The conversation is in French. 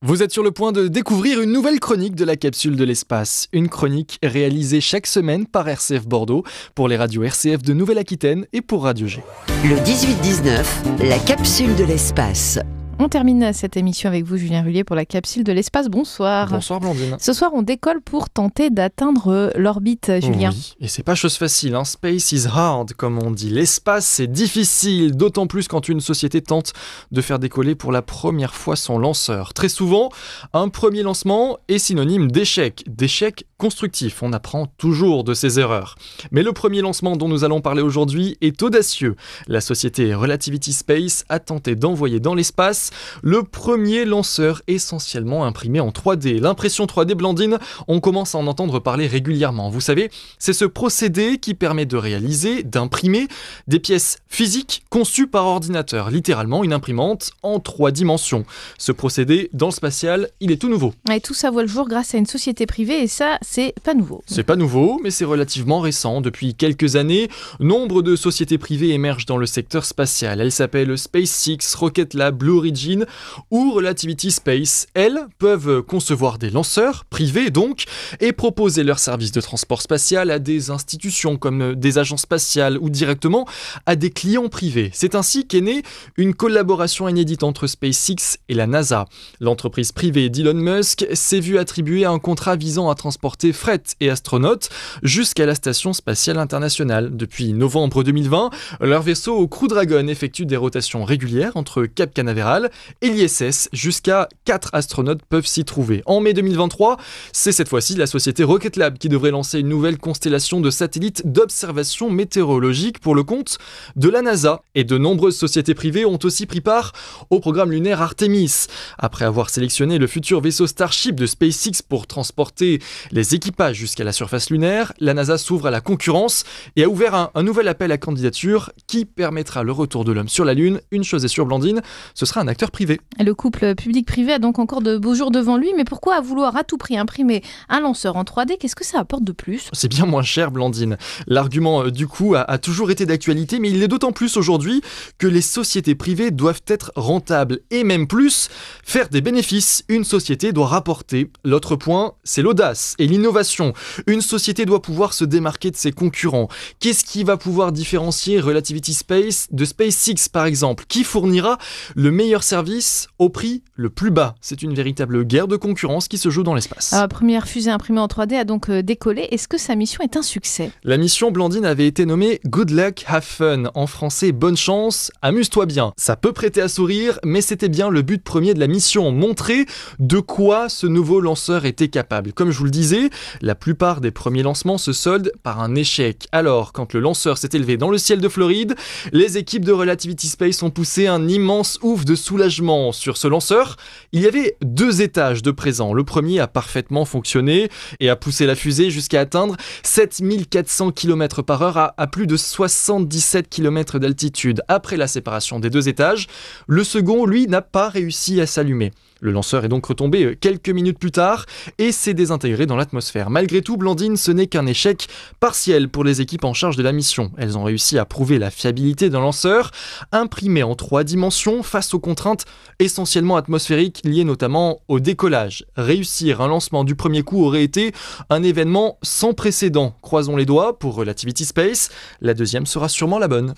Vous êtes sur le point de découvrir une nouvelle chronique de la capsule de l'espace. Une chronique réalisée chaque semaine par RCF Bordeaux pour les radios RCF de Nouvelle-Aquitaine et pour Radio G. Le 18-19, la capsule de l'espace. On termine cette émission avec vous, Julien Rullier, pour la capsule de l'espace. Bonsoir. Bonsoir Blandine. Ce soir, on décolle pour tenter d'atteindre l'orbite, Julien. Oui, et c'est pas chose facile, hein. Space is hard, comme on dit. L'espace, c'est difficile, d'autant plus quand une société tente de faire décoller pour la première fois son lanceur. Très souvent, un premier lancement est synonyme d'échec constructif. On apprend toujours de ses erreurs. Mais le premier lancement dont nous allons parler aujourd'hui est audacieux. La société Relativity Space a tenté d'envoyer dans l'espace le premier lanceur essentiellement imprimé en 3D. L'impression 3D, Blandine, on commence à en entendre parler régulièrement. Vous savez, c'est ce procédé qui permet de réaliser, d'imprimer des pièces physiques conçues par ordinateur. Littéralement une imprimante en 3 dimensions. Ce procédé, dans le spatial, il est tout nouveau. Et tout ça voit le jour grâce à une société privée et ça, c'est pas nouveau. C'est pas nouveau, mais c'est relativement récent. Depuis quelques années, nombre de sociétés privées émergent dans le secteur spatial. Elles s'appellent SpaceX, Rocket Lab, Blue Origin ou Relativity Space. Elles peuvent concevoir des lanceurs, privés donc, et proposer leurs services de transport spatial à des institutions comme des agences spatiales ou directement à des clients privés. C'est ainsi qu'est née une collaboration inédite entre SpaceX et la NASA. L'entreprise privée d'Elon Musk s'est vue attribuer un contrat visant à transporter fret et astronautes jusqu'à la Station spatiale internationale. Depuis novembre 2020, leur vaisseau Crew Dragon effectue des rotations régulières entre Cap Canaveral et l'ISS. Jusqu'à 4 astronautes peuvent s'y trouver. En mai 2023, c'est cette fois-ci la société Rocket Lab qui devrait lancer une nouvelle constellation de satellites d'observation météorologique pour le compte de la NASA. Et de nombreuses sociétés privées ont aussi pris part au programme lunaire Artemis. Après avoir sélectionné le futur vaisseau Starship de SpaceX pour transporter les équipages jusqu'à la surface lunaire, la NASA s'ouvre à la concurrence et a ouvert un nouvel appel à candidature qui permettra le retour de l'homme sur la Lune. Une chose est sûre, Blandine, ce sera un acteur privé. Le couple public-privé a donc encore de beaux jours devant lui, mais pourquoi vouloir à tout prix imprimer un lanceur en 3D ? Qu'est-ce que ça apporte de plus ? C'est bien moins cher, Blandine. L'argument du coût a toujours été d'actualité, mais il l'est d'autant plus aujourd'hui que les sociétés privées doivent être rentables et même plus, faire des bénéfices. Une société doit rapporter. L'autre point, c'est l'audace et l'innovation. Une société doit pouvoir se démarquer de ses concurrents. Qu'est-ce qui va pouvoir différencier Relativity Space de SpaceX par exemple ? Qui fournira le meilleur service au prix le plus bas? C'est une véritable guerre de concurrence qui se joue dans l'espace. La première fusée imprimée en 3D a donc décollé. Est-ce que sa mission est un succès ? La mission, Blandine, avait été nommée Good Luck, Have Fun. En français, bonne chance, amuse-toi bien. Ça peut prêter à sourire, mais c'était bien le but premier de la mission, montrer de quoi ce nouveau lanceur était capable. Comme je vous le disais, la plupart des premiers lancements se soldent par un échec. Alors, quand le lanceur s'est élevé dans le ciel de Floride, les équipes de Relativity Space ont poussé un immense ouf de soulagement. Sur ce lanceur, il y avait 2 étages de présent. Le premier a parfaitement fonctionné et a poussé la fusée jusqu'à atteindre 7400 km/h à plus de 77 km d'altitude. Après la séparation des 2 étages, le second, lui, n'a pas réussi à s'allumer. Le lanceur est donc retombé quelques minutes plus tard et s'est désintégré dans l'atmosphère. Malgré tout, Blandine, ce n'est qu'un échec partiel pour les équipes en charge de la mission. Elles ont réussi à prouver la fiabilité d'un lanceur imprimé en 3 dimensions face aux contraintes essentiellement atmosphériques liées notamment au décollage. Réussir un lancement du premier coup aurait été un événement sans précédent. Croisons les doigts pour Relativity Space. La deuxième sera sûrement la bonne.